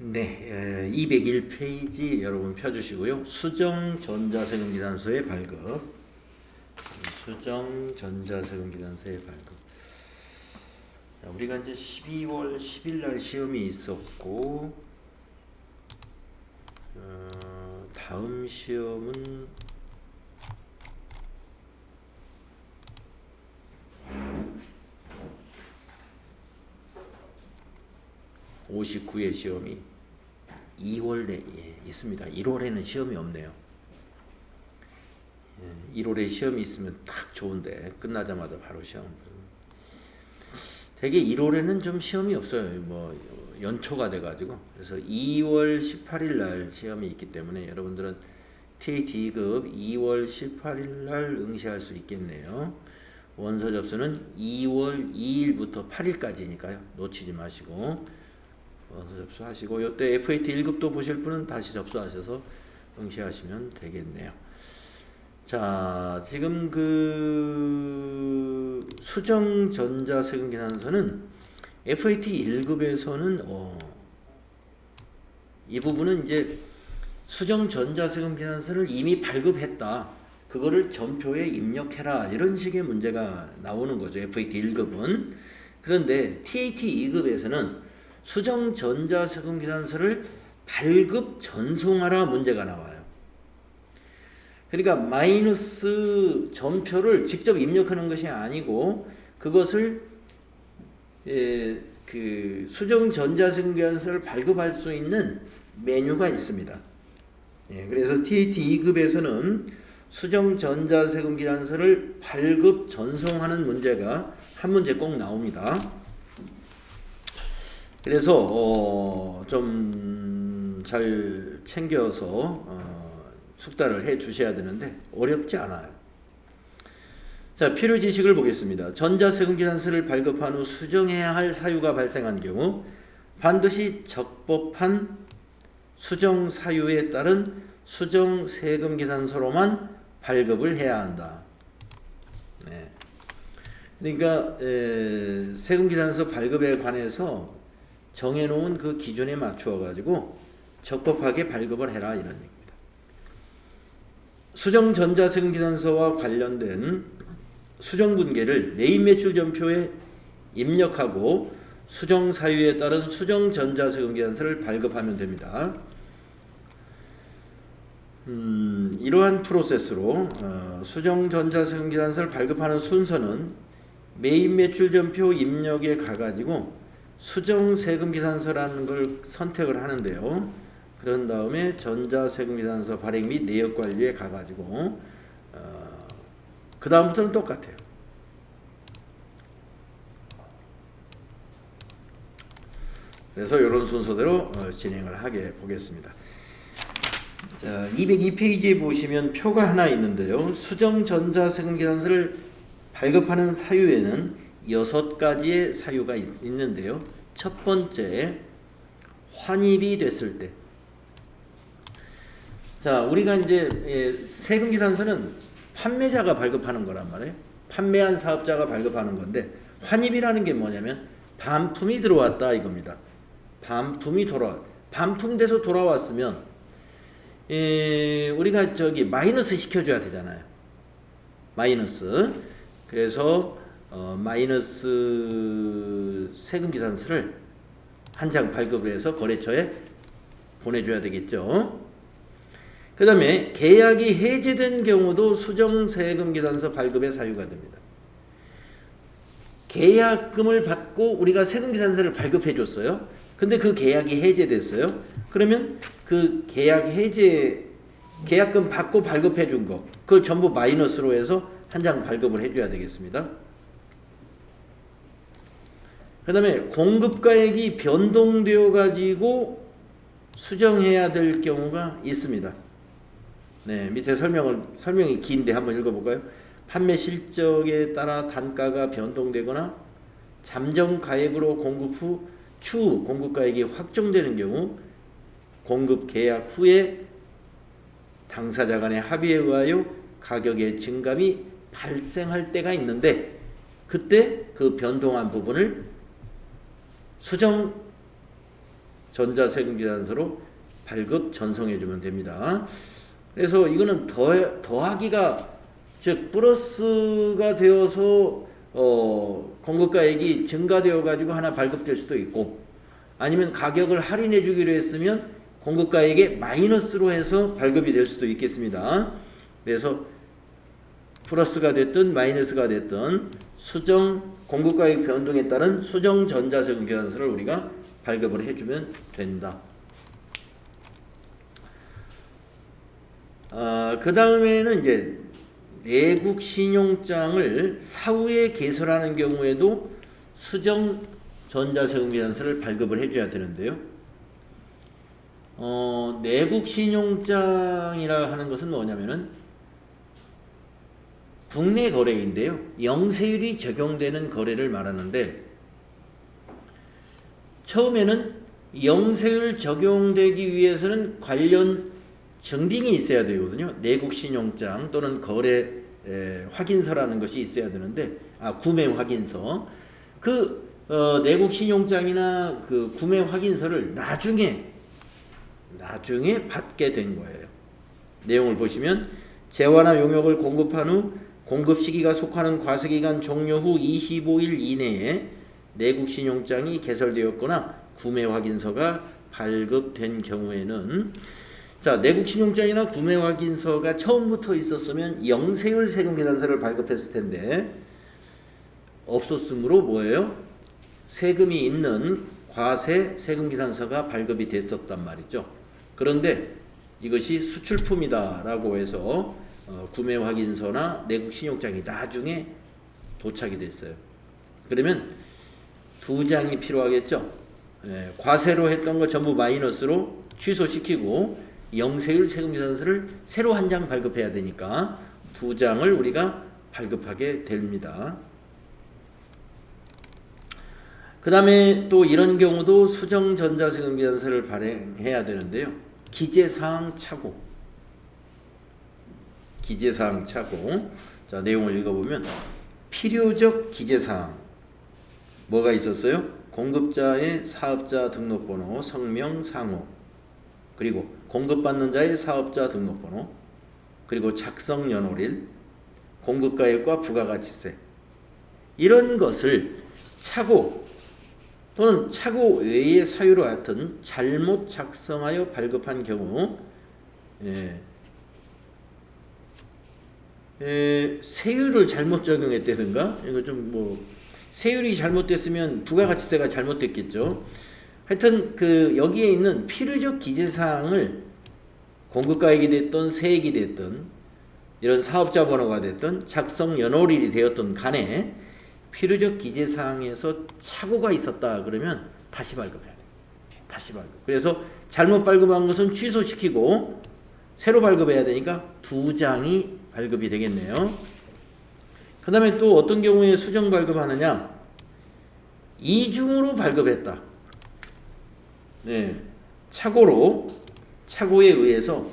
네, 201페이지 여러분 펴주시고요. 수정 전자세금기단서의 발급. 수정 전자세금기단서의 발급. 자, 우리가 이제 12월 10일 날 시험이 있었고, 다음 시험은 59회 시험이 2월에 있습니다. 1월에는 시험이 없네요. 1월에 시험이 있으면 딱 좋은데 끝나자마자 바로 시험. 되게 1월에는 좀 시험이 없어요. 뭐 연초가 돼가지고. 그래서 2월 18일 날 시험이 있기 때문에 여러분들은 TAT 2급 2월 18일 날 응시할 수 있겠네요. 원서 접수는 2월 2일부터 8일까지니까요. 놓치지 마시고 원서 접수하시고, 이때 FAT 1급도 보실 분은 다시 접수하셔서 응시하시면 되겠네요. 자, 지금 그 수정 전자세금계산서는 FAT 1급에서는 이 부분은 이제 수정 전자세금계산서를 이미 발급했다, 그거를 전표에 입력해라, 이런 식의 문제가 나오는 거죠. FAT 1급은. 그런데 TAT 2급에서는 수정 전자세금계산서를 발급 전송하라 문제가 나와요. 그러니까 마이너스 전표를 직접 입력하는 것이 아니고, 그것을 그 수정 전자세금계산서를 발급할 수 있는 메뉴가 있습니다. 그래서 TAT 2급에서는 수정 전자세금계산서를 발급 전송하는 문제가 한 문제 꼭 나옵니다. 그래서 좀 잘 챙겨서 숙달을 해 주셔야 되는데 어렵지 않아요. 자, 필요 지식을 보겠습니다. 전자세금계산서를 발급한 후 수정해야 할 사유가 발생한 경우 반드시 적법한 수정 사유에 따른 수정 세금계산서로만 발급을 해야 한다. 네. 그러니까 세금계산서 발급에 관해서 정해놓은 그 기준에 맞추어 가지고 적법하게 발급을 해라, 이런 얘기입니다. 수정 전자세금계산서와 관련된 수정분계를 메인 매출 전표에 입력하고 수정 사유에 따른 수정 전자세금계산서를 발급하면 됩니다. 이러한 프로세스로 수정 전자세금계산서를 발급하는 순서는 메인 매출 전표 입력에 가가지고 수정 세금계산서라는 걸 선택을 하는데요. 그런 다음에 전자세금계산서 발행 및 내역관리에 가가지고 그 다음부터는 똑같아요. 그래서 이런 순서대로 진행을 하게 보겠습니다. 자, 202페이지에 보시면 표가 하나 있는데요. 수정 전자세금계산서를 발급하는 사유에는 6가지의 사유가 있는데요. 첫 번째, 환입이 됐을 때. 자, 우리가 이제 세금계산서는 판매자가 발급하는 거란 말이에요. 판매한 사업자가 발급하는 건데, 환입이라는 게 뭐냐면 반품이 들어왔다, 이겁니다. 반품돼서 돌아왔으면 우리가 마이너스 시켜줘야 되잖아요. 마이너스. 그래서 마이너스 세금계산서를 한 장 발급을 해서 거래처에 보내줘야 되겠죠. 그 다음에 계약이 해제된 경우도 수정세금계산서 발급의 사유가 됩니다. 계약금을 받고 우리가 세금계산서를 발급해 줬어요. 근데 그 계약이 해제됐어요. 그러면 그 계약금 받고 발급해 준 거, 그걸 전부 마이너스로 해서 한 장 발급을 해줘야 되겠습니다. 그 다음에 공급가액이 변동되어 가지고 수정해야 될 경우가 있습니다. 네, 밑에 설명이 긴데 한번 읽어볼까요? 판매 실적에 따라 단가가 변동되거나 잠정가액으로 공급 후 추후 공급가액이 확정되는 경우 공급 계약 후에 당사자 간의 합의에 의하여 가격의 증감이 발생할 때가 있는데, 그때 그 변동한 부분을 수정 전자세금계산서로 발급 전송해 주면 됩니다. 그래서 이거는 더하기가 즉 플러스가 되어서 공급가액이 증가되어 가지고 하나 발급될 수도 있고, 아니면 가격을 할인해 주기로 했으면 공급가액에 마이너스로 해서 발급이 될 수도 있겠습니다. 그래서 플러스가 됐든 마이너스가 됐든 수정 공급가액 변동에 따른 수정 전자세금 계산서를 우리가 발급을 해주면 된다. 그 다음에는 이제 내국 신용장을 사후에 개설하는 경우에도 수정 전자세금 계산서를 발급을 해줘야 되는데요. 내국 신용장이라 하는 것은 뭐냐면은 국내 거래인데요. 영세율이 적용되는 거래를 말하는데, 처음에는 영세율 적용되기 위해서는 관련 증빙이 있어야 되거든요. 내국 신용장 또는 거래 확인서라는 것이 있어야 되는데, 구매 확인서. 내국 신용장이나 그 구매 확인서를 나중에 받게 된 거예요. 내용을 보시면 재화나 용역을 공급한 후 공급 시기가 속하는 과세기간 종료 후 25일 이내에 내국 신용장이 개설되었거나 구매 확인서가 발급된 경우에는, 자, 내국 신용장이나 구매 확인서가 처음부터 있었으면 영세율 세금 계산서를 발급했을 텐데, 없었으므로 뭐예요? 세금이 있는 과세 세금 계산서가 발급이 됐었단 말이죠. 그런데 이것이 수출품이다라고 해서 구매 확인서나 내국 신용장이 나중에 도착이 됐어요. 그러면 두 장이 필요하겠죠. 과세로 했던 거 전부 마이너스로 취소시키고 영세율 세금 계산서를 새로 한 장 발급해야 되니까 두 장을 우리가 발급하게 됩니다. 그 다음에 또 이런 경우도 수정 전자세금 계산서를 발행해야 되는데요. 기재사항 착오. 자, 내용을 읽어보면 필요적 기재사항 뭐가 있었어요? 공급자의 사업자 등록번호, 성명, 상호, 그리고 공급받는 자의 사업자 등록번호, 그리고 작성 연월일, 공급가액과 부가가치세, 이런 것을 착오 또는 착오 외의 사유로 하여튼 잘못 작성하여 발급한 경우 세율을 잘못 적용했다든가, 이거 좀 세율이 잘못됐으면 부가가치세가 잘못됐겠죠. 하여튼 여기에 있는 필요적 기재사항을 공급가액이 됐든 세액이 됐든 이런 사업자 번호가 됐든 작성 연월일이 되었든 간에 필요적 기재사항에서 착오가 있었다 그러면 다시 발급해야 돼요. 다시 발급. 그래서 잘못 발급한 것은 취소시키고 새로 발급해야 되니까 두 장이 발급이 되겠네요. 그 다음에 또 어떤 경우에 수정 발급하느냐, 이중으로 발급했다. 착오에 의해서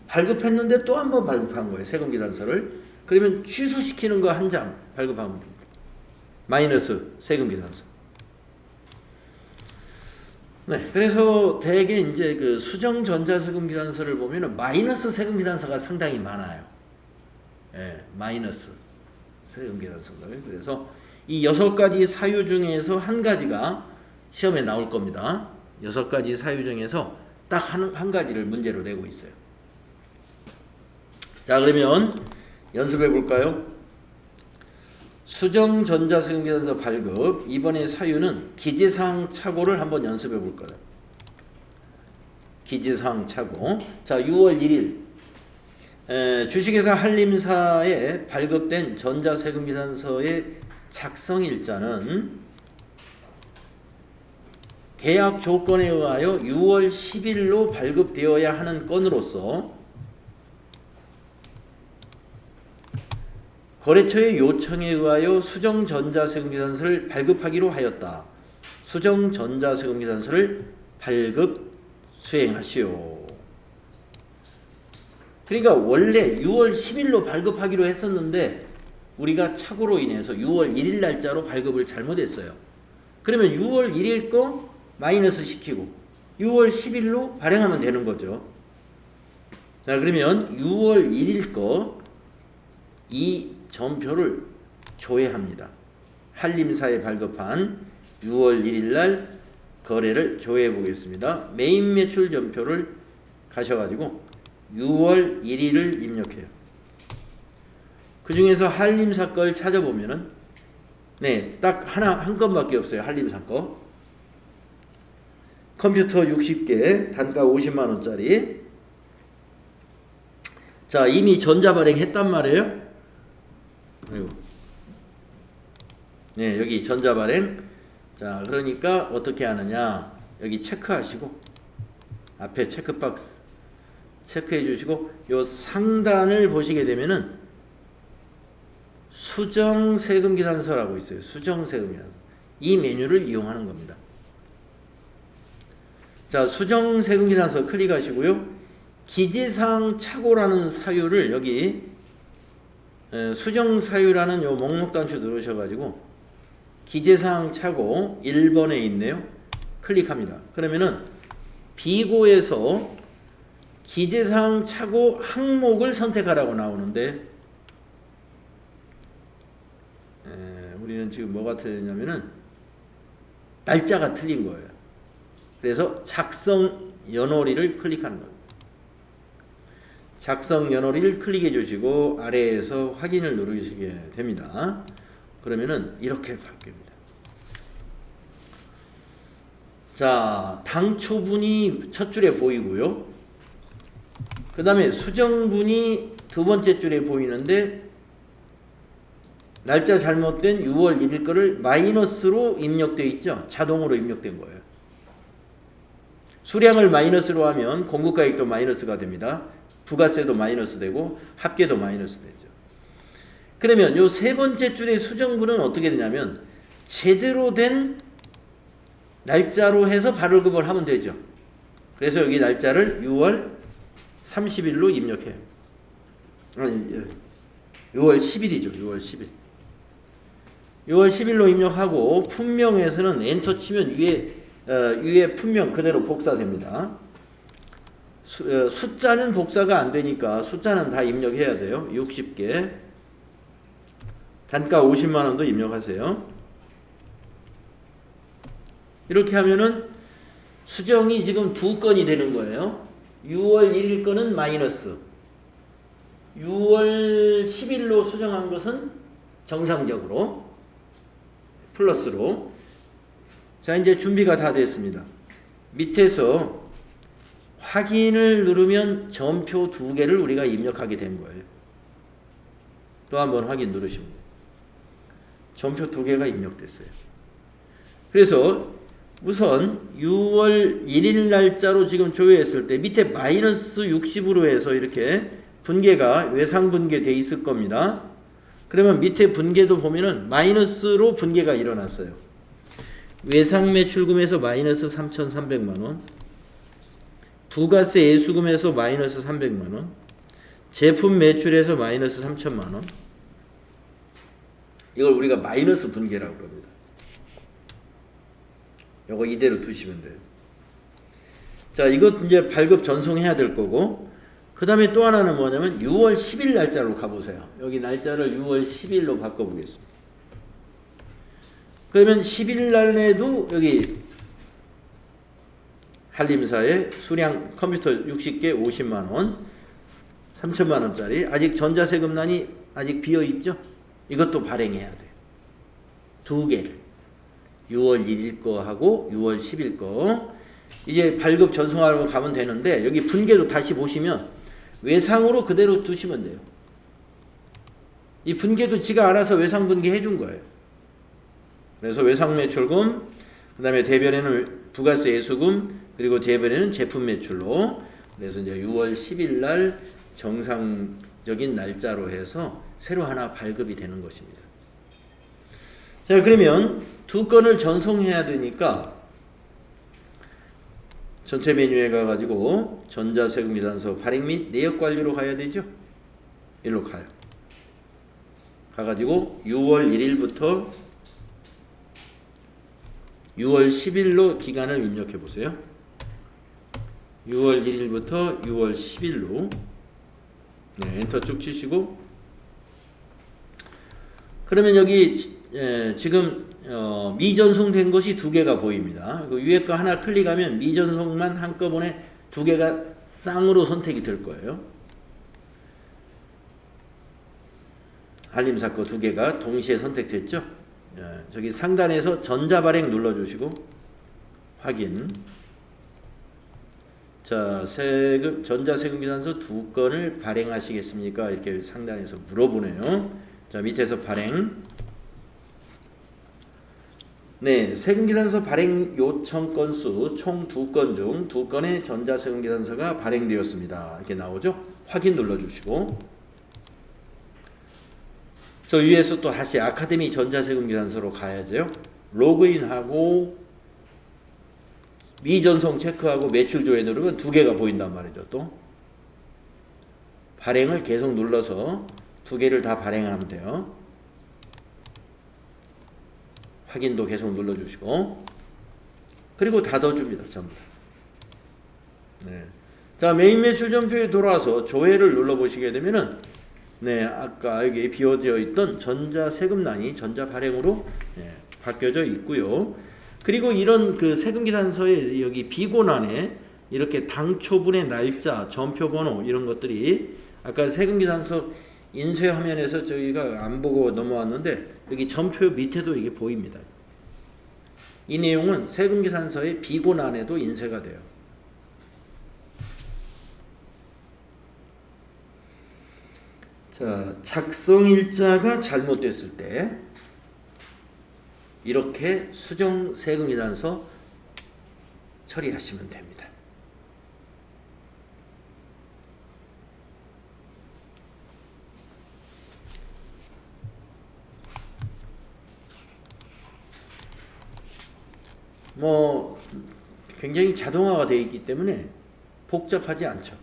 발급했는데 또 한 번 발급한 거예요. 세금 계산서를. 그러면 취소시키는 거 한 장 발급하면 됩니다. 마이너스 세금 계산서. 그래서 대개 이제 수정 전자세금 계산서를 보면은 마이너스 세금 계산서가 상당히 많아요. 마이너스 세금 계산서들. 그래서 이 6가지 사유 중에서 한 가지가 시험에 나올 겁니다. 6가지 사유 중에서 딱 한 가지를 문제로 내고 있어요. 자, 그러면 연습해 볼까요? 수정 전자세금 계산서 발급, 이번에 사유는 기재사항 착오를 한번 연습해 볼 거예요. 기재사항 착오. 자, 6월 1일 주식회사 한림사에 발급된 전자세금 계산서의 작성일자는 계약 조건에 의하여 6월 10일로 발급되어야 하는 건으로서 거래처의 요청에 의하여 수정 전자세금 계산서를 발급하기로 하였다. 수정 전자세금 계산서를 발급 수행하시오. 그러니까 원래 6월 10일로 발급하기로 했었는데 우리가 착오로 인해서 6월 1일 날짜로 발급을 잘못했어요. 그러면 6월 1일 거 마이너스 시키고 6월 10일로 발행하면 되는 거죠. 자, 그러면 6월 1일 거 이 전표를 조회합니다. 한림사에 발급한 6월 1일 날 거래를 조회해 보겠습니다. 메인 매출 전표를 가셔가지고 6월 1일을 입력해요. 그 중에서 한림사 걸 찾아보면은 네, 딱 한 건밖에 없어요. 한림사 거. 컴퓨터 60개, 단가 50만 원짜리. 자, 이미 전자 발행했단 말이에요. 아이고. 네, 여기 전자 발행. 자, 그러니까 어떻게 하느냐? 여기 체크하시고 앞에 체크박스 체크해 주시고 요 상단을 보시게 되면은 수정 세금 계산서라고 있어요. 수정 세금 계산서. 이 메뉴를 이용하는 겁니다. 자, 수정 세금 계산서 클릭하시고요. 기재사항 착오라는 사유를 여기 수정 사유라는 요 목록 단추 누르셔가지고 기재사항 착오 1번에 있네요. 클릭합니다. 그러면은 비고에서 기재사항 착오 항목을 선택하라고 나오는데 우리는 지금 뭐가 틀렸냐면은 날짜가 틀린 거예요. 그래서 작성 연월일을 클릭하는 거예요. 작성 연월일 클릭해 주시고 아래에서 확인을 누르시게 됩니다. 그러면은 이렇게 바뀝니다. 자, 당초분이 첫 줄에 보이고요. 그 다음에 수정분이 두 번째 줄에 보이는데 날짜 잘못된 6월 1일 거를 마이너스로 입력되어 있죠. 자동으로 입력된 거예요. 수량을 마이너스로 하면 공급가액도 마이너스가 됩니다. 부가세도 마이너스 되고 합계도 마이너스 되죠. 그러면 요 세 번째 줄의 수정분은 어떻게 되냐면 제대로 된 날짜로 해서 발급을 하면 되죠. 그래서 여기 날짜를 6월 30일로 입력해요. 아니, 6월 10일이죠. 6월 10일. 6월 10일로 입력하고 품명에서는 엔터 치면 위에 품명 그대로 복사됩니다. 숫자는 복사가 안 되니까 숫자는 다 입력해야 돼요. 60개. 단가 50만 원도 입력하세요. 이렇게 하면은 수정이 지금 두 건이 되는 거예요. 6월 1일 거는 마이너스. 6월 10일로 수정한 것은 정상적으로 플러스로. 자, 이제 준비가 다 됐습니다. 밑에서 확인을 누르면 전표 두 개를 우리가 입력하게 된 거예요. 또 한번 확인 누르시면 돼요. 전표 두 개가 입력됐어요. 그래서 우선 6월 1일 날짜로 지금 조회했을 때 밑에 마이너스 60으로 해서 이렇게 분계가 외상 분계돼 있을 겁니다. 그러면 밑에 분계도 보면은 마이너스로 분계가 일어났어요. 외상 매출금에서 마이너스 3,300만 원, 부가세 예수금에서 마이너스 300만 원, 제품 매출에서 마이너스 3천만 원. 이걸 우리가 마이너스 분계라고 합니다. 이거 이대로 두시면 돼요. 자, 이것 이제 발급 전송해야 될 거고, 그 다음에 또 하나는 뭐냐면 6월 10일 날짜로 가보세요. 여기 날짜를 6월 10일로 바꿔보겠습니다. 그러면 10일 날에도 여기 한림사의 수량 컴퓨터 60개 50만 원, 3천만 원짜리 아직 전자세금란이 아직 비어 있죠? 이것도 발행해야 돼요. 두 개를 6월 1일 거 하고 6월 10일 거 이제 발급 전송하러 가면 되는데 여기 분계도 다시 보시면 외상으로 그대로 두시면 돼요. 이 분계도 지가 알아서 외상 분계 해준 거예요. 그래서 외상 매출금, 그 다음에 대변에는 부가세 예수금, 그리고 대변에는 제품 매출로. 그래서 이제 6월 10일 날 정상적인 날짜로 해서 새로 하나 발급이 되는 것입니다. 자, 그러면 두 건을 전송해야 되니까 전체 메뉴에 가가지고 전자세금 계산서 발행 및 내역 관리로 가야 되죠. 일로 가요. 가가지고 6월 1일부터 6월 10일로 기간을 입력해 보세요. 6월 1일부터 6월 10일로 네, 엔터 쭉 치시고 그러면 여기 지금 미전송된 것이 두 개가 보입니다. 그 위에 거 하나 클릭하면 미전송만 한꺼번에 두 개가 쌍으로 선택이 될 거예요. 한림사 거 두 개가 동시에 선택됐죠. 저기 상단에서 전자발행 눌러주시고 확인. 자, 전자세금계산서 두 건을 발행하시겠습니까? 이렇게 상단에서 물어보네요. 자, 밑에서 발행. 네, 세금계산서 발행 요청 건수 총 2건 중 2건의 전자세금계산서가 발행되었습니다. 이렇게 나오죠? 확인 눌러주시고 저 위에서 또 다시 아카데미 전자세금계산서로 가야죠. 로그인하고 미전송 체크하고 매출 조회 누르면 두 개가 보인단 말이죠. 또 발행을 계속 눌러서 두 개를 다 발행하면 돼요. 확인도 계속 눌러주시고 그리고 닫아줍니다. 전부. 네. 자, 메인 매출 전표에 돌아와서 조회를 눌러보시게 되면은 네, 아까 여기 비워져 있던 전자세금란이 전자 발행으로 네, 바뀌어져 있고요. 그리고 이런 그 세금계산서의 여기 비고란에 이렇게 당초분의 날짜, 전표번호 이런 것들이 아까 세금계산서 인쇄 화면에서 저희가 안 보고 넘어왔는데 여기 전표 밑에도 이게 보입니다. 이 내용은 세금계산서의 비고란에도 인쇄가 돼요. 자, 작성일자가 잘못됐을 때 이렇게 수정 세금계산서 처리하시면 됩니다. 뭐 굉장히 자동화가 되어 있기 때문에 복잡하지 않죠.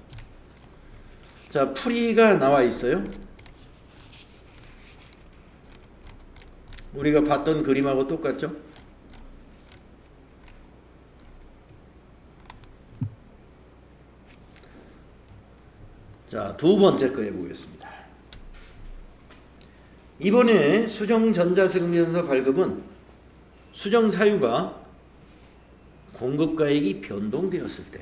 자, 풀이가 나와 있어요. 우리가 봤던 그림하고 똑같죠? 자, 두 번째 거 해보겠습니다. 이번에 수정 전자세금계산서 발급은 수정 사유가 공급가액이 변동되었을 때,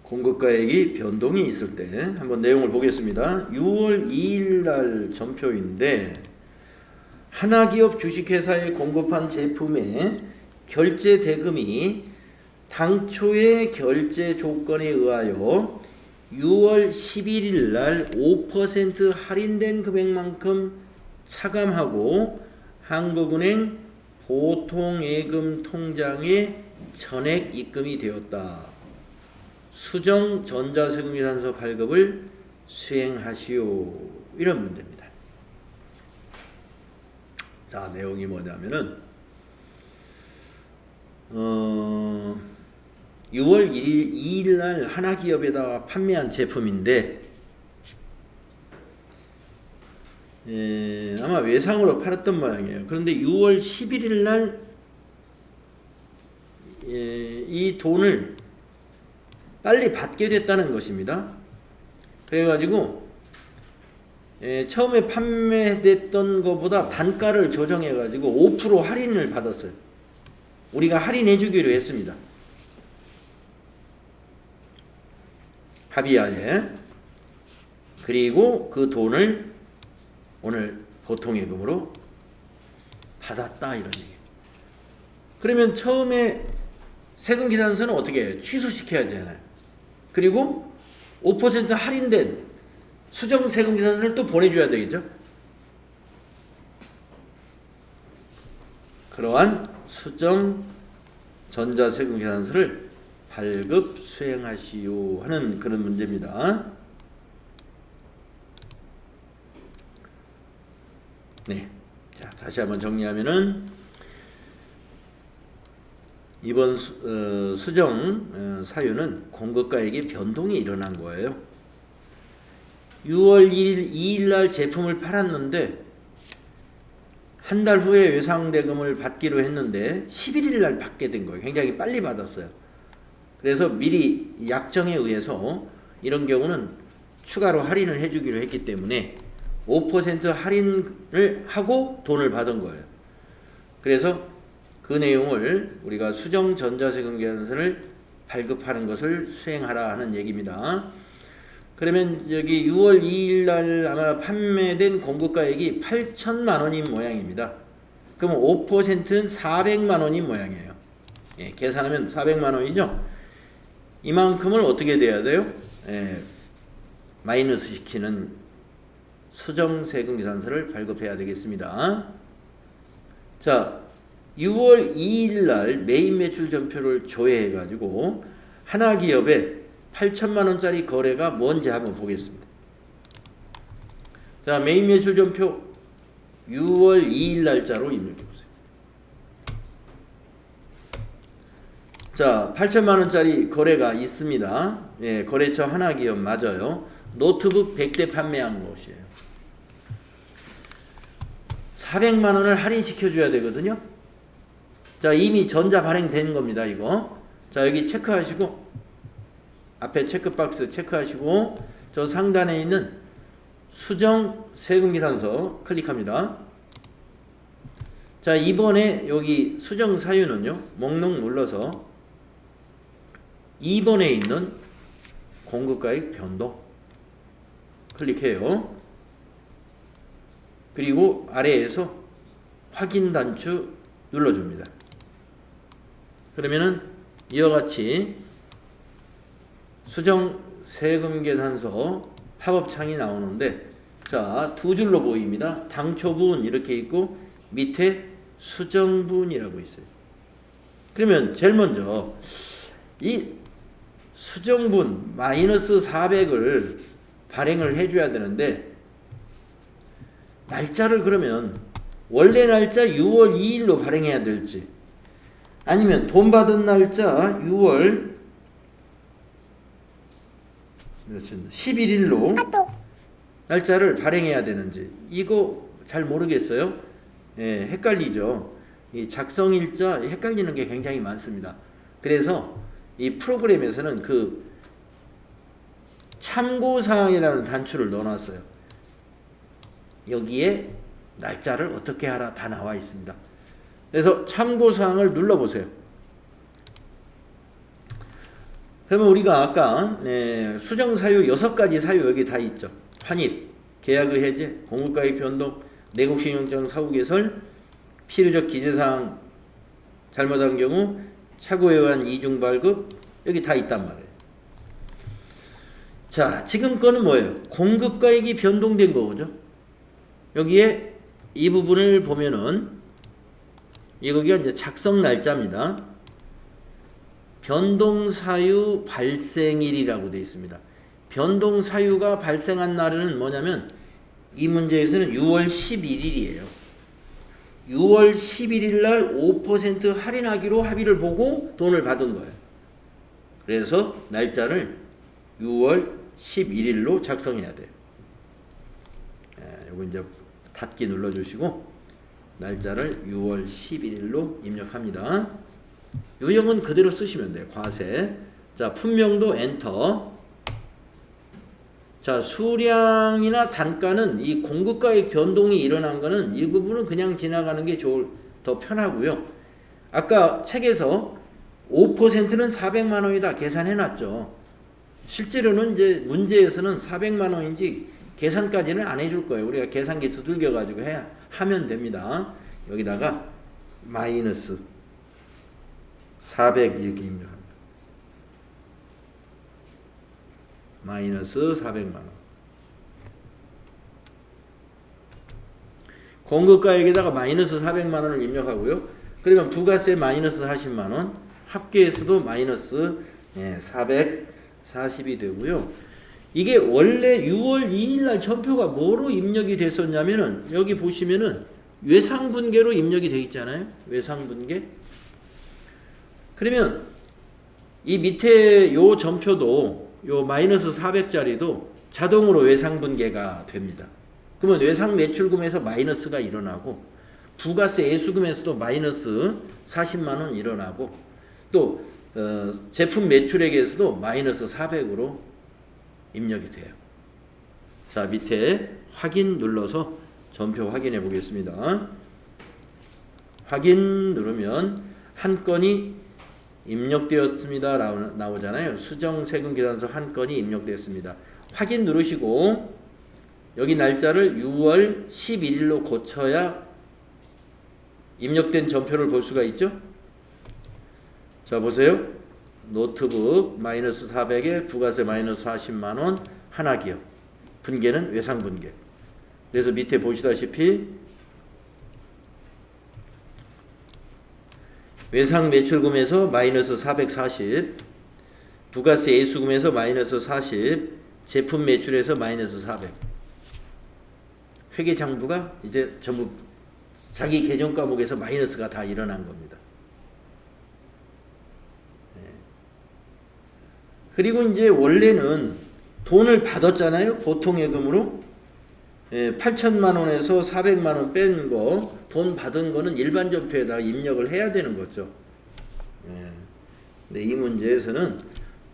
공급가액이 변동이 있을 때 한번 내용을 보겠습니다. 6월 2일 날 전표인데 하나기업 주식회사에 공급한 제품의 결제 대금이 당초의 결제 조건에 의하여 6월 11일 날 5% 할인된 금액만큼 차감하고 한국은행 보통예금 통장에 전액 입금이 되었다. 수정 전자세금계산서 발급을 수행하시오. 이런 문제입니다. 자, 내용이 뭐냐면은 6월 2일 날 하나기업에다가 판매한 제품인데 아마 외상으로 팔았던 모양이에요. 그런데 6월 11일 날 이 돈을 빨리 받게 됐다는 것입니다. 그래가지고 처음에 판매됐던 것보다 단가를 조정해가지고 5% 할인을 받았어요. 우리가 할인해 주기로 했습니다. 합의하에. 그리고 그 돈을 오늘 보통예금으로 받았다 이런 얘기. 그러면 처음에 세금계산서는 어떻게 해요? 취소시켜야 되잖아요. 그리고 5% 할인된 수정 세금계산서를 또 보내줘야 되겠죠. 그러한 수정 전자세금계산서를 발급 수행하시오 하는 그런 문제입니다. 네, 자 다시 한번 정리하면은 이번 수정 사유는 공급가액의 변동이 일어난 거예요. 6월 2일 날 제품을 팔았는데 한 달 후에 외상대금을 받기로 했는데 11일 날 받게 된 거예요. 굉장히 빨리 받았어요. 그래서 미리 약정에 의해서 이런 경우는 추가로 할인을 해주기로 했기 때문에 5% 할인을 하고 돈을 받은 거예요. 그래서 그 내용을 우리가 수정 전자세금 계산서를 발급하는 것을 수행하라 하는 얘기입니다. 그러면 여기 6월 2일 날 아마 판매된 공급가액이 8천만 원인 모양입니다. 그럼 5%는 400만 원인 모양이에요. 예, 계산하면 400만 원이죠. 이만큼을 어떻게 돼야 돼요? 예, 마이너스 시키는 수정세금 계산서를 발급해야 되겠습니다. 자, 6월 2일 날 메인 매출 전표를 조회해 가지고 하나기업에 8천만 원짜리 거래가 뭔지 한번 보겠습니다. 자, 메인 매출 전표 6월 2일 날짜로 입력해 보세요. 자, 8천만 원짜리 거래가 있습니다. 예, 거래처 하나기업 맞아요. 노트북 100대 판매한 것이에요. 400만 원을 할인시켜 줘야 되거든요. 자, 이미 전자 발행된 겁니다, 이거. 자, 여기 체크하시고 앞에 체크박스 체크하시고 저 상단에 있는 수정 세금 계산서 클릭합니다. 자, 이번에 여기 수정 사유는요. 목록 눌러서 2번에 있는 공급가액 변동 클릭해요. 그리고 아래에서 확인 단추 눌러줍니다. 그러면은 이와 같이 수정 세금 계산서 팝업 창이 나오는데, 자, 두 줄로 보입니다. 당초분 이렇게 있고 밑에 수정분이라고 있어요. 그러면 제일 먼저 이 수정분 마이너스 400을 발행을 해줘야 되는데, 날짜를 그러면 원래 날짜 6월 2일로 발행해야 될지, 아니면 돈 받은 날짜 6월 11일로 날짜를 발행해야 되는지, 이거 잘 모르겠어요. 예, 헷갈리죠. 이 작성일자 헷갈리는 게 굉장히 많습니다. 그래서 이 프로그램에서는 그 참고사항이라는 단추를 넣어놨어요. 여기에 날짜를 어떻게 하라 다 나와 있습니다. 그래서 참고사항을 눌러보세요. 그러면 우리가 아까 수정사유 6가지 사유 여기 다 있죠. 환입, 계약의 해제, 공급가액 변동, 내국신용장 사후 개설, 필요적 기재사항 잘못한 경우 착오에 의한 이중 발급, 여기 다 있단 말이에요. 자, 지금 거는 뭐예요? 공급가액이 변동된 거죠. 여기에 이 부분을 보면은 여기가 이제 작성 날짜입니다. 변동사유 발생일이라고 되어 있습니다. 변동사유가 발생한 날은 뭐냐면 이 문제에서는 6월 11일이에요. 6월 11일 날 5% 할인하기로 합의를 보고 돈을 받은 거예요. 그래서 날짜를 6월 11일로 작성해야 돼요. 요거 이제 닫기 눌러주시고 날짜를 6월 11일로 입력합니다. 유형은 그대로 쓰시면 돼요. 과세. 자, 품명도 엔터. 자, 수량이나 단가는 이 공급가액 변동이 일어난 거는 이 부분은 그냥 지나가는 게 더 편하고요. 아까 책에서 5%는 400만 원이다 계산해 놨죠. 실제로는 이제 문제에서는 400만 원인지 계산까지는 안 해줄 거예요. 우리가 계산기 두들겨 가지고 하면 됩니다. 여기다가 마이너스 400 이렇게 입력합니다. 마이너스 400만 원. 공급가액에다가 마이너스 400만 원을 입력하고요. 그러면 부가세 마이너스 40만 원, 합계에서도 마이너스 440이 되고요. 이게 원래 6월 2일 날 전표가 뭐로 입력이 됐었냐면은 여기 보시면은 외상분계로 입력이 되어 있잖아요. 외상분계. 그러면 이 밑에 요 전표도 요 마이너스 400짜리도 자동으로 외상분계가 됩니다. 그러면 외상 매출금에서 마이너스가 일어나고 부가세 예수금에서도 마이너스 40만 원 일어나고 또 제품 매출액에서도 마이너스 400으로 입력이 돼요. 자, 밑에 확인 눌러서 전표 확인해 보겠습니다. 확인 누르면 한 건이 입력되었습니다 나오잖아요. 수정세금계산서 한 건이 입력되었습니다. 확인 누르시고 여기 날짜를 6월 11일로 고쳐야 입력된 전표를 볼 수가 있죠. 자, 보세요. 노트북 마이너스 400에 부가세 마이너스 40만원 하나기업. 분계는 외상분계. 그래서 밑에 보시다시피 외상 매출금에서 마이너스 440, 부가세 예수금에서 마이너스 40, 제품 매출에서 마이너스 400. 회계장부가 이제 전부 자기 계정 과목에서 마이너스가 다 일어난 겁니다. 그리고 이제 원래는 돈을 받았잖아요. 보통예금으로. 8천만 원에서 400만 원 뺀 거, 돈 받은 거는 일반 전표에다 입력을 해야 되는 거죠. 근데 이 문제에서는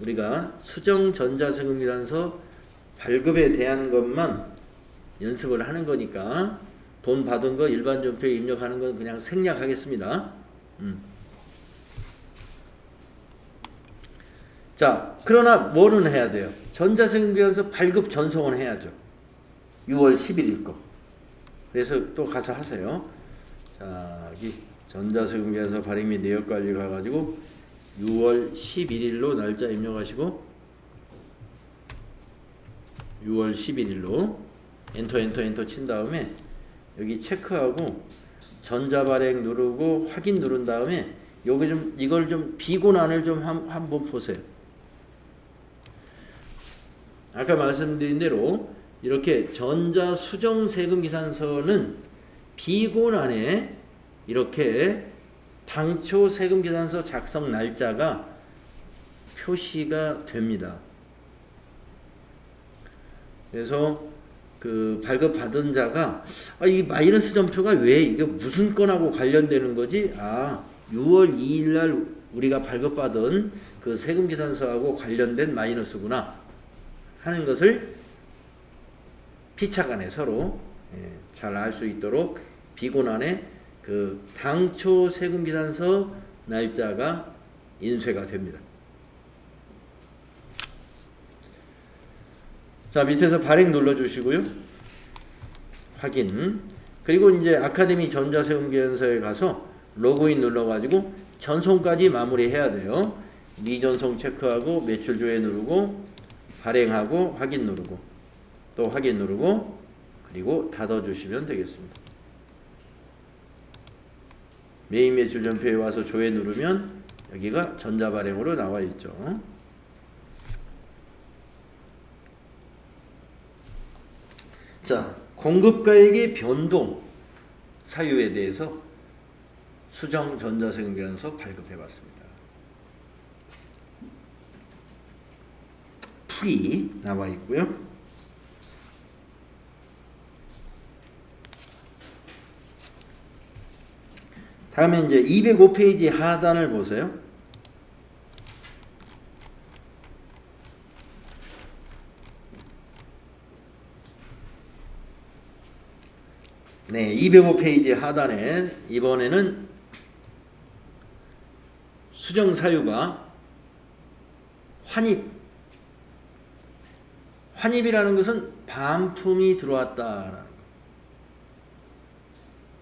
우리가 수정 전자세금계산서 발급에 대한 것만 연습을 하는 거니까 돈 받은 거 일반 전표에 입력하는 건 그냥 생략하겠습니다. 자, 그러나 뭐는 해야 돼요? 전자세금계산서 발급 전송은 해야죠. 6월 10일 거. 그래서 또 가서 하세요. 자, 여기 전자세금계산서 발행 및 내역관리 가가지고 6월 11일로 날짜 입력하시고 6월 11일로 엔터 친 다음에 여기 체크하고 전자발행 누르고 확인 누른 다음에 요게 좀 이걸 좀 비고난을 좀 한번 보세요. 아까 말씀드린 대로 이렇게 전자수정세금계산서는 비고난에 이렇게 당초 세금계산서 작성 날짜가 표시가 됩니다. 그래서 그 발급받은 자가 이 마이너스 전표가 왜 이게 무슨 건하고 관련되는 거지? 6월 2일 날 우리가 발급받은 그 세금계산서하고 관련된 마이너스구나 하는 것을 피차간에 서로 잘 알 수 있도록 비고난에 그 당초 세금계산서 날짜가 인쇄가 됩니다. 자, 밑에서 발행 눌러주시고요. 확인. 그리고 이제 아카데미 전자세금계산서에 가서 로그인 눌러가지고 전송까지 마무리해야 돼요. 미전송 체크하고 매출 조회 누르고 발행하고 확인 누르고 또 확인 누르고 그리고 닫아주시면 되겠습니다. 메인 매출 전표에 와서 조회 누르면 여기가 전자발행으로 나와 있죠. 자, 공급가액의 변동 사유에 대해서 수정 전자세금계산서 발급해 봤습니다. 풀이 나와 있고요. 다음에 이제 205페이지 하단을 보세요. 네, 205페이지 하단에 이번에는 수정 사유가 환입이라는 것은 반품이 들어왔다라는 거.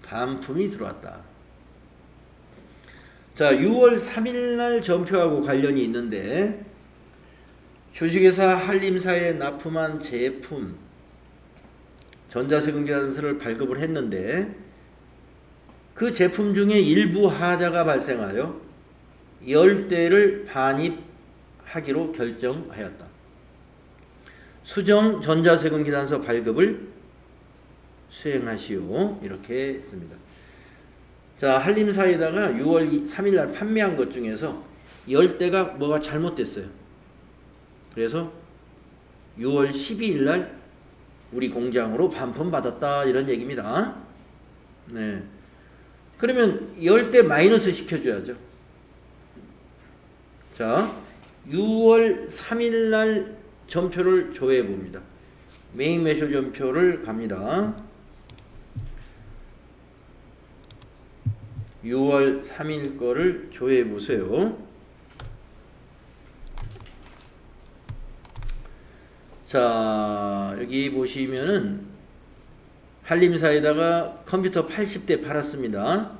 반품이 들어왔다. 자, 6월 3일 날 전표하고 관련이 있는데 주식회사 한림사에 납품한 제품 전자세금계산서를 발급을 했는데 그 제품 중에 일부 하자가 발생하여 10대를 반입하기로 결정하였다. 수정 전자세금계산서 발급을 수행하시오. 이렇게 했습니다. 자, 한림사에다가 6월 3일 날 판매한 것 중에서 10대가 뭐가 잘못됐어요. 그래서 6월 12일 날 우리 공장으로 반품 받았다 이런 얘기입니다. 네. 그러면 열 때 마이너스 시켜줘야죠. 자, 6월 3일 날 전표를 조회해 봅니다. 메인 매출 전표를 갑니다. 6월 3일 거를 조회해 보세요. 자, 여기 보시면은 한림사에다가 컴퓨터 80대 팔았습니다.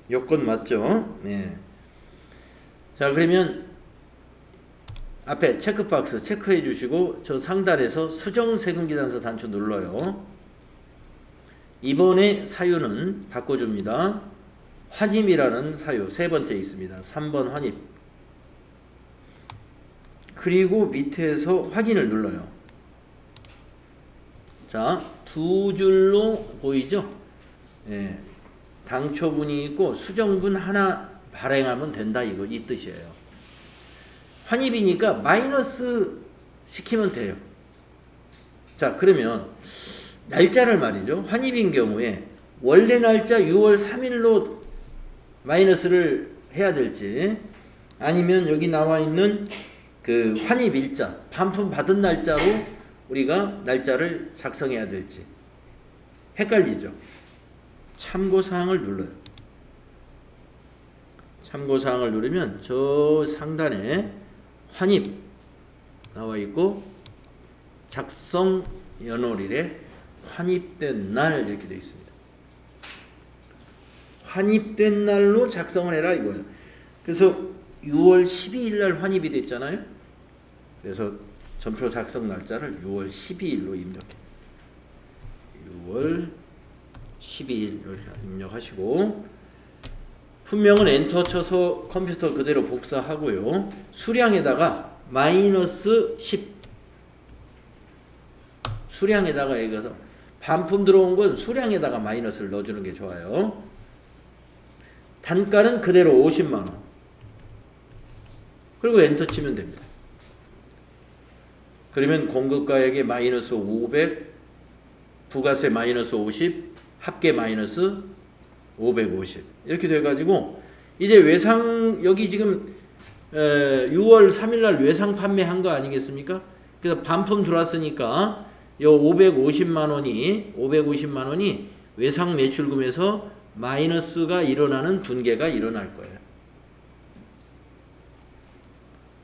여건 맞죠? 네. 자, 그러면 앞에 체크박스 체크해 주시고 저 상단에서 수정 세금계산서 단추 눌러요. 이번에 사유는 바꿔줍니다. 환입이라는 사유 세 번째 있습니다. 3번 환입. 그리고 밑에서 확인을 눌러요. 자, 두 줄로 보이죠? 예, 당초분이 있고 수정분 하나 발행하면 된다, 이 뜻이에요. 환입이니까 마이너스 시키면 돼요. 자, 그러면 날짜를 말이죠. 환입인 경우에 원래 날짜 6월 3일로 마이너스를 해야 될지, 아니면 여기 나와 있는 그 환입 일자, 반품 받은 날짜로 우리가 날짜를 작성해야 될지 헷갈리죠. 참고사항을 눌러요. 참고사항을 누르면 저 상단에 환입 나와 있고 작성 연월일에 환입된 날 이렇게 되어 있습니다. 환입된 날로 작성을 해라 이거예요. 그래서 6월 12일 날 환입이 됐잖아요. 그래서 전표 작성 날짜를 6월 12일로 입력해. 6월 12일을 입력하시고 품명은 엔터 쳐서 컴퓨터 그대로 복사하고요. 수량에다가 마이너스 10. 수량에다가 여기서 반품 들어온 건 수량에다가 마이너스를 넣어주는 게 좋아요. 단가는 그대로 50만원. 그리고 엔터 치면 됩니다. 그러면 공급가액에 마이너스 500, 부가세 마이너스 50, 합계 마이너스 550 이렇게 돼가지고 이제 외상 여기 지금 6월 3일날 외상 판매한 거 아니겠습니까? 그래서 반품 들어왔으니까 요 550만 원이 외상 매출금에서 마이너스가 일어나는 분계가 일어날 거예요.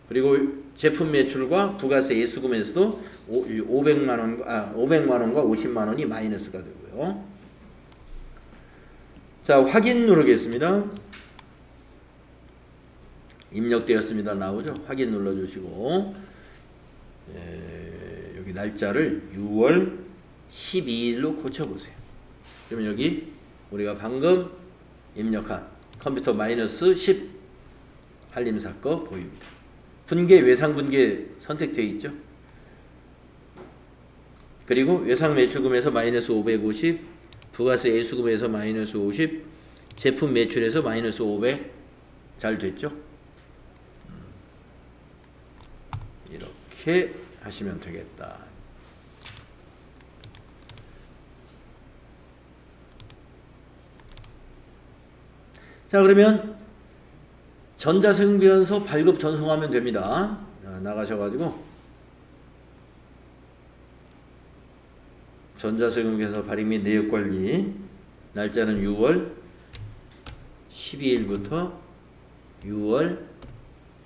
그리고 제품 매출과 부가세 예수금에서도 500만 원과 50만 원이 마이너스가 되고요. 자, 확인 누르겠습니다. 입력되었습니다. 나오죠? 확인 눌러주시고 여기 날짜를 6월 12일로 고쳐보세요. 그러면 여기 우리가 방금 입력한 컴퓨터 마이너스 10 한림사 거 보입니다. 분계, 외상 분계 선택되어 있죠? 그리고 외상 매출금에서 마이너스 550, 부가세 예수금에서 마이너스 50, 제품 매출에서 마이너스 500 잘 됐죠? 이렇게 하시면 되겠다. 자, 그러면 전자세금계산서 발급 전송하면 됩니다. 나가셔가지고 전자세금계산서 발행 및 내역관리 날짜는 6월 12일부터 6월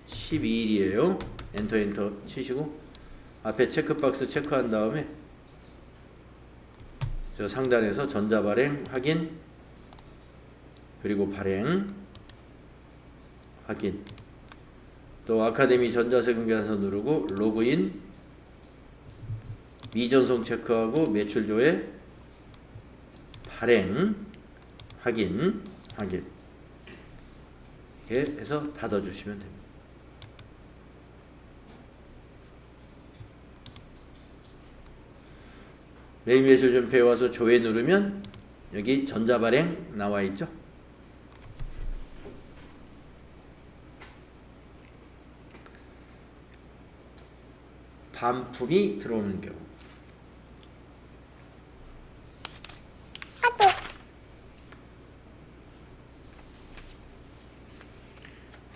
12일이에요. 엔터 치시고 앞에 체크박스 체크한 다음에 저 상단에서 전자발행 확인, 그리고 발행 확인, 또 아카데미 전자세금계산서 누르고 로그인, 미전송 체크하고 매출조회 발행 확인 이렇게 해서 닫아주시면 됩니다. 메인 매출 전표에 와서 조회 누르면 여기 전자발행 나와 있죠. 반품이 들어오는 경우.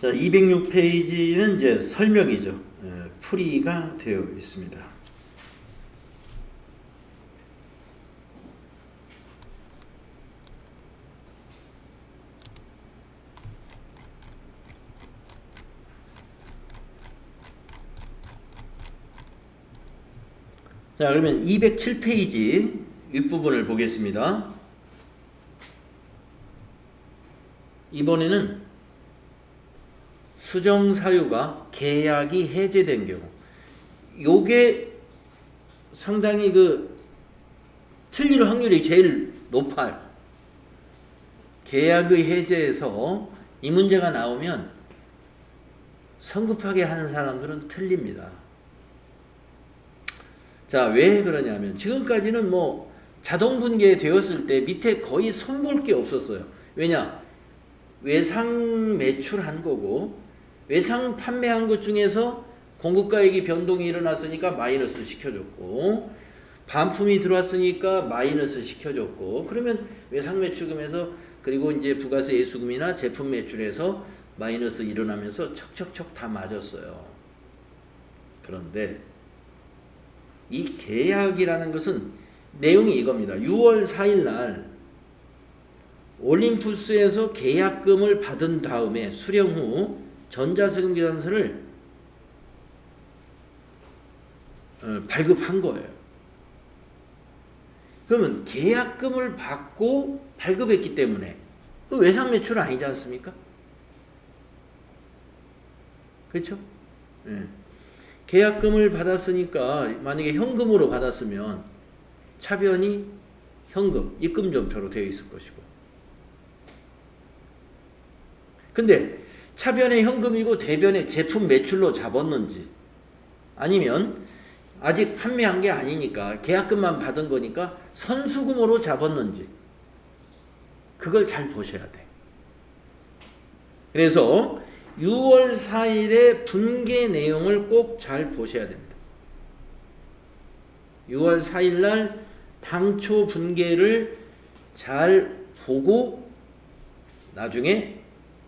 자, 206페이지는 이제 설명이죠. 풀이가 되어 있습니다. 자, 그러면 207페이지 윗부분을 보겠습니다. 이번에는 수정사유가 계약이 해제된 경우, 요게 상당히 틀릴 확률이 제일 높아요. 계약의 해제에서 이 문제가 나오면 성급하게 하는 사람들은 틀립니다. 자, 왜 그러냐면 지금까지는 뭐 자동 분계되었을 때 밑에 거의 손볼 게 없었어요. 왜냐? 외상 매출한 거고 외상 판매한 것 중에서 공급가액이 변동이 일어났으니까 마이너스 시켜줬고, 반품이 들어왔으니까 마이너스 시켜줬고, 그러면 외상 매출금에서 그리고 이제 부가세 예수금이나 제품 매출에서 마이너스 일어나면서 척척척 다 맞았어요. 그런데 이 계약이라는 것은 내용이 이겁니다. 6월 4일 날 올림푸스에서 계약금을 받은 다음에 수령 후 전자세금 계산서를 발급한 거예요. 그러면 계약금을 받고 발급했기 때문에 외상 매출 아니지 않습니까? 그렇죠? 네. 계약금을 받았으니까 만약에 현금으로 받았으면 차변이 현금, 입금전표로 되어 있을 것이고, 근데 차변에 현금이고 대변에 제품 매출로 잡았는지, 아니면 아직 판매한 게 아니니까 계약금만 받은 거니까 선수금으로 잡았는지, 그걸 잘 보셔야 돼. 그래서 6월 4일의 분계 내용을 꼭 잘 보셔야 됩니다. 6월 4일 날 당초 분계를 잘 보고 나중에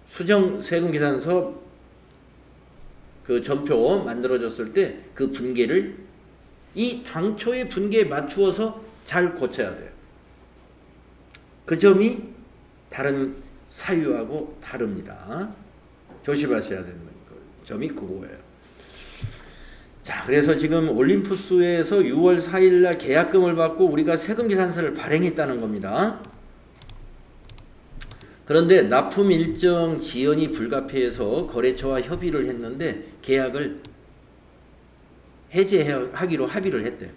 수정 세금 계산서 그 전표 만들어졌을 때 그 분계를 이 당초의 분계에 맞추어서 잘 고쳐야 돼요. 그 점이 다른 사유하고 다릅니다. 조심하셔야 되는 점이 그거예요. 자, 그래서 지금 올림푸스에서 6월 4일 날 계약금을 받고 우리가 세금 계산서를 발행했다는 겁니다. 그런데 납품 일정 지연이 불가피해서 거래처와 협의를 했는데 계약을 해제하기로 합의를 했대요.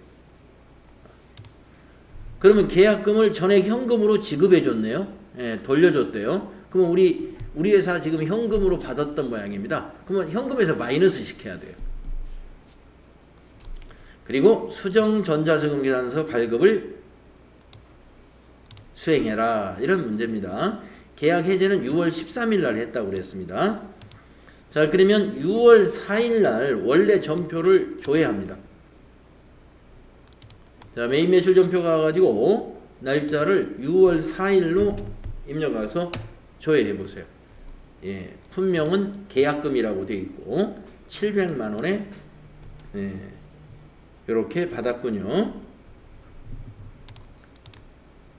그러면 계약금을 전액 현금으로 지급해 줬네요. 예, 돌려줬대요. 그러면 우리 회사 지금 현금으로 받았던 모양입니다. 그러면 현금에서 마이너스 시켜야 돼요. 그리고 수정 전자세금 계산서 발급을 수행해라, 이런 문제입니다. 계약 해제는 6월 13일 날 했다고 그랬습니다. 자, 그러면 6월 4일 날 원래 전표를 조회합니다. 자, 메인 매출 전표가 가지고 날짜를 6월 4일로 입력해서 조회해 보세요. 예, 품명은 계약금이라고 되어 있고 700만 원에 이렇게 받았군요.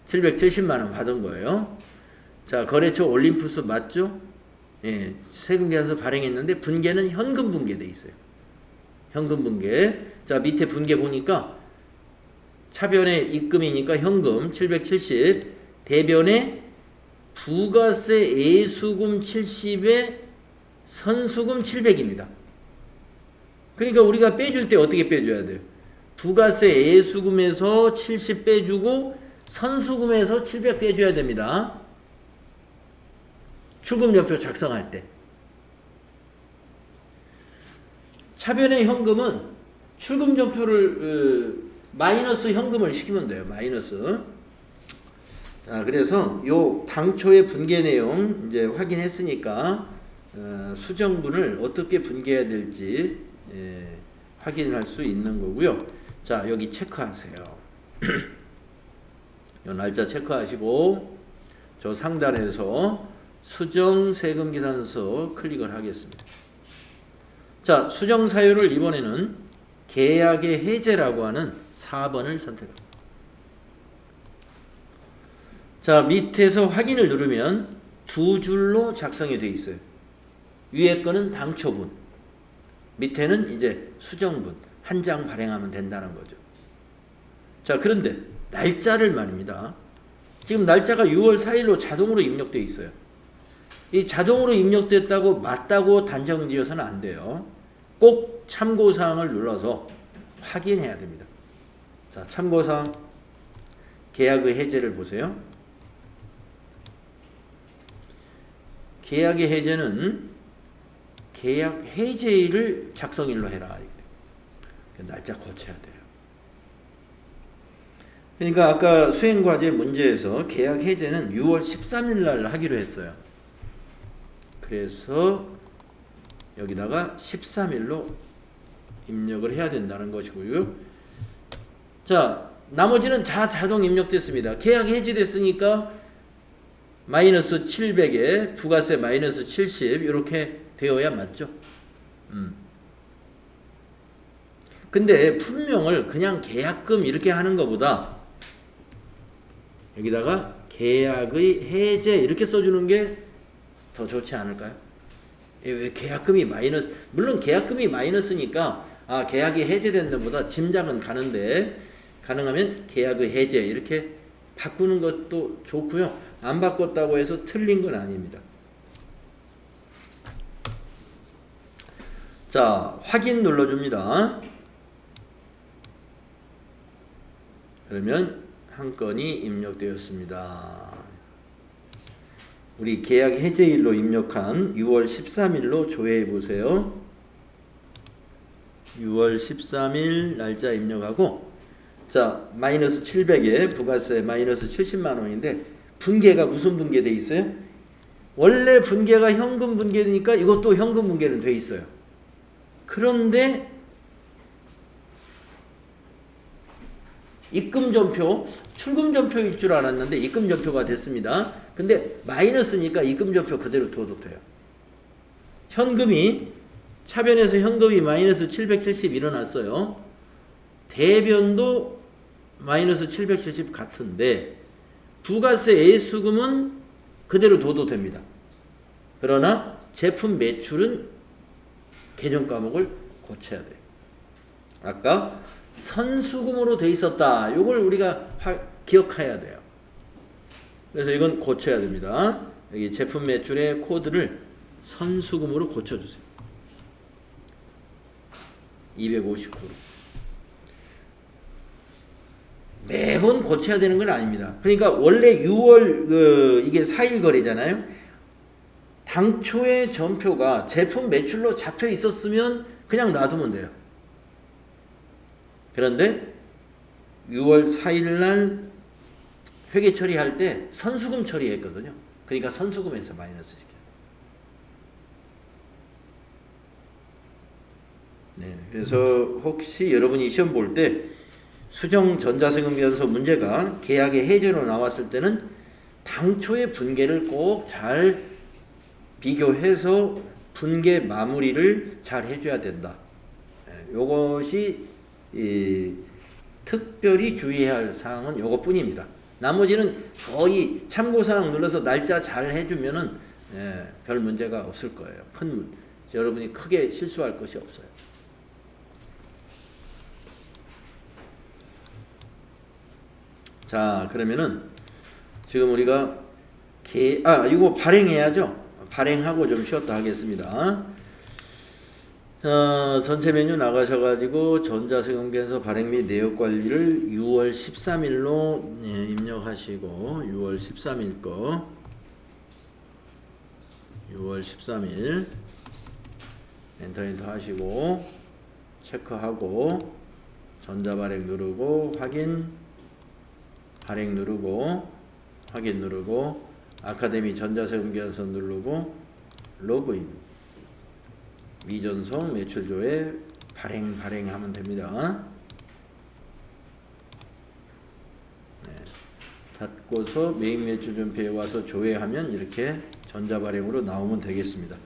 770만 원 받은 거예요. 자, 거래처 올림푸스 맞죠? 예, 세금 계산서 발행했는데 분계는 현금 분계돼 있어요. 현금 분계. 자, 밑에 분계 보니까 차변에 입금이니까 현금 770, 대변에 부가세 예수금 70에 선수금 700입니다. 그러니까 우리가 빼줄 때 어떻게 빼줘야 돼요? 부가세 예수금에서 70 빼주고 선수금에서 700 빼줘야 됩니다. 출금전표 작성할 때. 차변의 현금은 출금전표를 마이너스 현금을 시키면 돼요. 마이너스. 자, 그래서 요 당초의 분계 내용 이제 확인했으니까 수정분을 어떻게 분계해야 될지 확인할 수 있는 거고요. 자, 여기 체크하세요. 요 날짜 체크하시고 저 상단에서 수정 세금 계산서 클릭을 하겠습니다. 자, 수정 사유를 이번에는 계약의 해제라고 하는 4번을 선택합니다. 자, 밑에서 확인을 누르면 두 줄로 작성이 되어 있어요. 위에 거는 당초분, 밑에는 이제 수정분, 한 장 발행하면 된다는 거죠. 자, 그런데 날짜를 말입니다. 지금 날짜가 6월 4일로 자동으로 입력되어 있어요. 이 자동으로 입력됐다고 맞다고 단정 지어서는 안 돼요. 꼭 참고사항을 눌러서 확인해야 됩니다. 자, 참고사항 계약의 해제를 보세요. 계약의 해제는 계약 해제일을 작성일로 해라. 날짜 고쳐야 돼요. 그러니까 아까 수행과제 문제에서 계약 해제는 6월 13일 날 하기로 했어요. 그래서 여기다가 13일로 입력을 해야 된다는 것이고요. 자, 나머지는 다 자동 입력됐습니다. 계약 해지됐으니까 마이너스 700에 부가세 마이너스 70 이렇게 되어야 맞죠. 근데 품명을 그냥 계약금 이렇게 하는 것보다 여기다가 계약의 해제 이렇게 써주는 게 더 좋지 않을까요? 왜 계약금이 마이너스, 물론 계약금이 마이너스니까 계약이 해제된 것보다 짐작은 가는데 가능하면 계약의 해제 이렇게 바꾸는 것도 좋고요. 안 바꿨다고 해서 틀린 건 아닙니다. 자, 확인 눌러줍니다. 그러면 한 건이 입력되었습니다. 우리 계약 해제일로 입력한 6월 13일로 조회해 보세요. 6월 13일 날짜 입력하고, 자, 마이너스 700에 부가세 마이너스 70만 원인데 분계가 무슨 분계돼 있어요? 원래 분계가 현금 분계되니까 이것도 현금 분계는 돼 있어요. 그런데 입금전표, 출금전표일 줄 알았는데 입금전표가 됐습니다. 근데 마이너스니까 입금전표 그대로 둬도 돼요. 현금이, 차변에서 현금이 마이너스 770 일어났어요. 대변도 마이너스 770 같은데 부가세 애수금은 그대로 둬도 됩니다. 그러나 제품 매출은 개정 과목을 고쳐야 돼요. 아까 선수금으로 돼 있었다. 이걸 우리가 기억해야 돼요. 그래서 이건 고쳐야 됩니다. 여기 제품 매출의 코드를 선수금으로 고쳐주세요. 259로. 매번 고쳐야 되는 건 아닙니다. 그러니까 원래 6월 이게 4일 거래잖아요. 당초의 전표가 제품 매출로 잡혀 있었으면 그냥 놔두면 돼요. 그런데 6월 4일 날 회계 처리할 때 선수금 처리했거든요. 그러니까 선수금에서 마이너스 시켜요. 네, 그래서 혹시 여러분이 시험 볼 때 수정 전자세금 계산서 문제가 계약의 해제로 나왔을 때는 당초의 분계를 꼭 잘 비교해서 분계 마무리를 잘 해줘야 된다. 요것이 특별히 주의해야 할 사항은 요것뿐입니다. 나머지는 거의 참고사항 눌러서 날짜 잘 해주면은 별 문제가 없을 거예요. 여러분이 크게 실수할 것이 없어요. 자, 그러면은 지금 우리가 이거 발행해야죠. 발행하고 좀 쉬었다 하겠습니다. 전체 메뉴 나가셔가지고 전자세금계산서 발행 및 내역관리를 6월 13일로 입력하시고 6월 13일 거 6월 13일 엔터 하시고 체크하고 전자발행 누르고 확인 발행 누르고 확인 누르고 아카데미 전자세금계산서 누르고 로그인 미전송 매출조회 발행하면 됩니다. 네. 닫고서 메인 매출전표에 와서 조회하면 이렇게 전자발행으로 나오면 되겠습니다.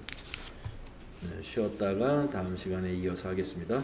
네, 쉬었다가 다음 시간에 이어서 하겠습니다.